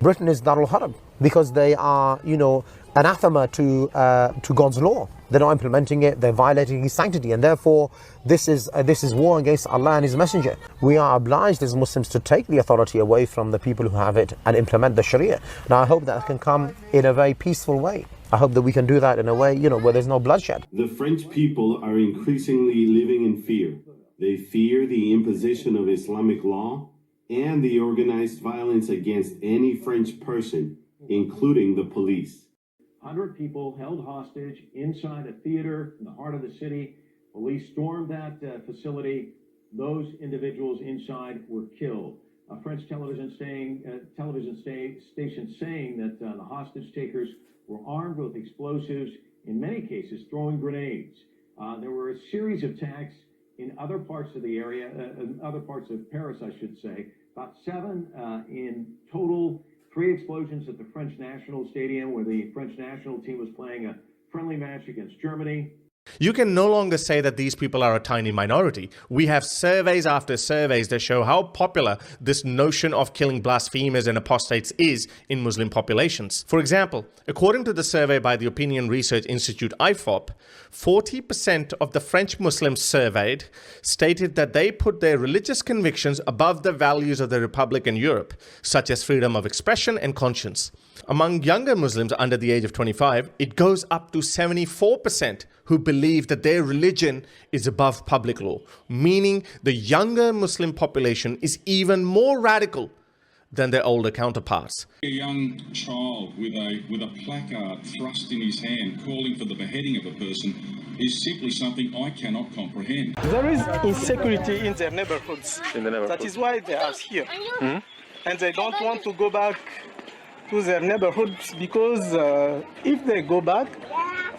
Britain is Darul Harb because they are, anathema to God's law. They're not implementing it. They're violating His sanctity, and therefore, this is war against Allah and His Messenger. We are obliged as Muslims to take the authority away from the people who have it and implement the Sharia. Now, I hope that can come in a very peaceful way. I hope that we can do that in a way, where there's no bloodshed. The French people are increasingly living in fear. They fear the imposition of Islamic law and the organized violence against any French person, including the police. 100 people held hostage inside a theater in the heart of the city. Police stormed that facility. Those individuals inside were killed. A French television station saying that the hostage takers were armed with explosives, in many cases throwing grenades. There were a series of attacks in other parts of the area, in other parts of Paris, I should say. About 7 in total. 3 explosions at the French National Stadium where the French national team was playing a friendly match against Germany. You can no longer say that these people are a tiny minority. We have surveys after surveys that show how popular this notion of killing blasphemers and apostates is in Muslim populations. For example, according to the survey by the Opinion Research Institute IFOP, 40% of the French Muslims surveyed stated that they put their religious convictions above the values of the Republic in Europe, such as freedom of expression and conscience. Among younger Muslims under the age of 25, it goes up to 74% who believe that their religion is above public law, meaning the younger Muslim population is even more radical than their older counterparts. A young child with a placard thrust in his hand calling for the beheading of a person is simply something I cannot comprehend. There is insecurity in their neighborhoods. That is why they are here. And they don't want to go back to their neighborhoods because if they go back,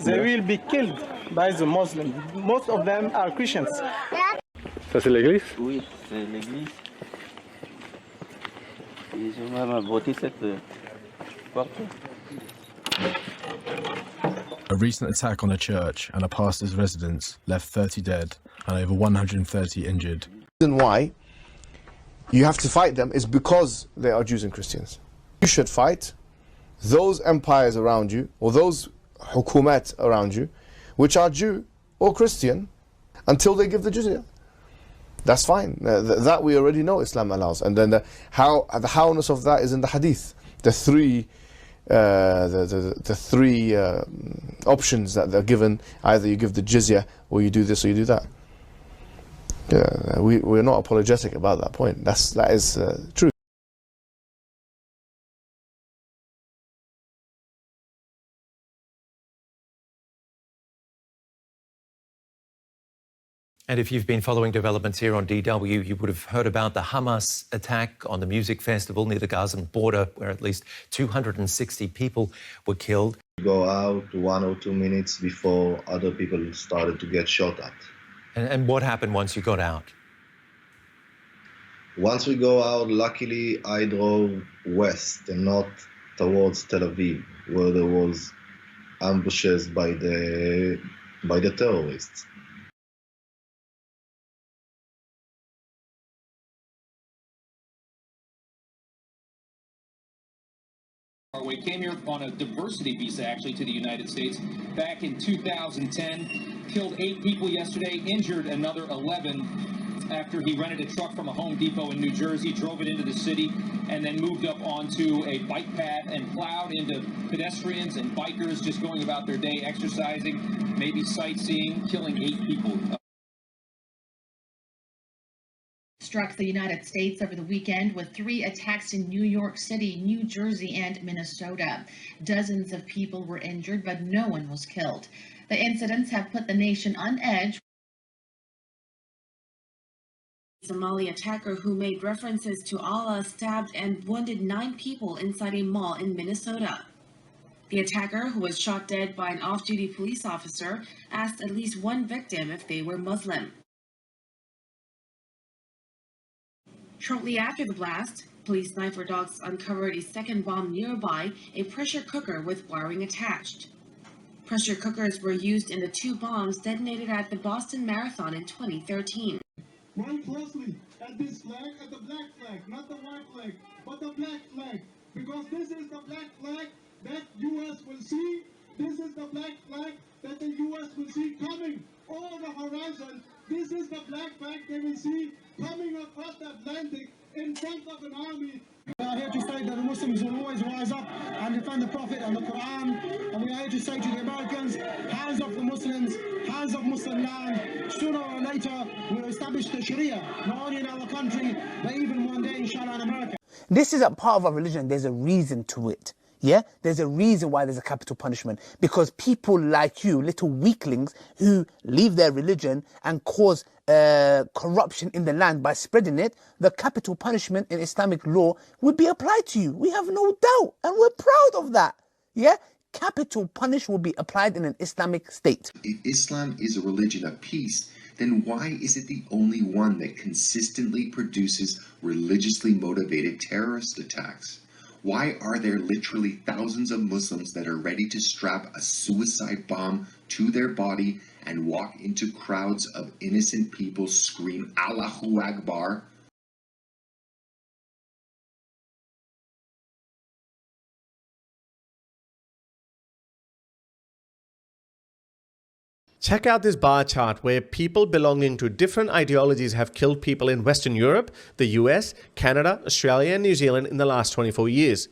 they will be killed by the Muslims. Most of them are Christians. Ça c'est l'église? Oui, c'est l'église. Et j'aimerais voter cette porte. A recent attack on a church and a pastor's residence left 30 dead and over 130 injured. The reason why you have to fight them is because they are Jews and Christians. You should fight those empires around you, or those hukumat around you, which are Jew or Christian, until they give the jizya. That's fine. That we already know Islam allows. And then the howness of that is in the hadith. The three options that they're given: either you give the jizya, or you do this, or you do that. Yeah, we're not apologetic about that point. That is true. And if you've been following developments here on DW, you would have heard about the Hamas attack on the music festival near the Gazan border, where at least 260 people were killed. Go out 1 or 2 minutes before other people started to get shot at. And what happened once you got out? Once we go out, luckily I drove west and not towards Tel Aviv, where there was ambushes by the terrorists. We came here on a diversity visa, actually, to the United States back in 2010. Killed 8 people yesterday, injured another 11 after he rented a truck from a Home Depot in New Jersey, drove it into the city, and then moved up onto a bike path and plowed into pedestrians and bikers just going about their day, exercising, maybe sightseeing, killing 8 people. Struck the United States over the weekend with 3 attacks in New York City, New Jersey, and Minnesota. Dozens of people were injured, but no one was killed. The incidents have put the nation on edge. Somali attacker who made references to Allah stabbed and wounded 9 people inside a mall in Minnesota. The attacker, who was shot dead by an off-duty police officer, asked at least one victim if they were Muslim. Shortly after the blast, police sniper dogs uncovered a second bomb nearby, a pressure cooker with wiring attached. Pressure cookers were used in the 2 bombs detonated at the Boston Marathon in 2013. Run closely at this flag, at the black flag, not the white flag, but the black flag. because this is the black flag that U.S. will see. This is the black flag that the U.S. will see coming over the horizon. This is the black flag they will see coming across the Atlantic in front of an army. We are here to say that the Muslims will always rise up and defend the Prophet and the Quran. And we are here to say to the Americans, hands off the Muslims, hands off Muslim land. Sooner or later, we'll establish the Sharia, not only in our country, but even one day, inshallah, in America. This is a part of our religion. There's a reason to it. Yeah, there's a reason why there's a capital punishment, because people like you, little weaklings who leave their religion and cause corruption in the land by spreading it, the capital punishment in Islamic law would be applied to you. We have no doubt, and we're proud of that. Yeah, capital punishment will be applied in an Islamic state. If Islam is a religion of peace, then why is it the only one that consistently produces religiously motivated terrorist attacks? Why are there literally thousands of Muslims that are ready to strap a suicide bomb to their body and walk into crowds of innocent people scream Allahu Akbar? Check out this bar chart where people belonging to different ideologies have killed people in Western Europe, the US, Canada, Australia and New Zealand in the last 24 years.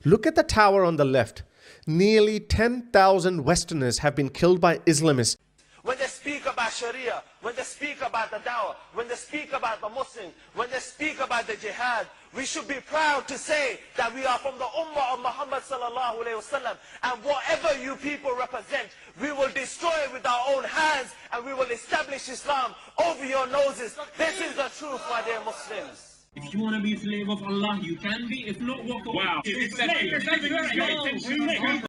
Look at the tower on the left. Nearly 10,000 Westerners have been killed by Islamists. When they speak about Sharia, when they speak about the Dawah, when they speak about the Muslims, when they speak about the Jihad, we should be proud to say that we are from the Ummah of Muhammad sallallahu alayhi wasallam, and whatever you people represent, we will destroy it with our own hands, and we will establish Islam over your noses. This is the truth, my dear Muslims. If you want to be a slave of Allah, you can be. If not, walk away. Wow.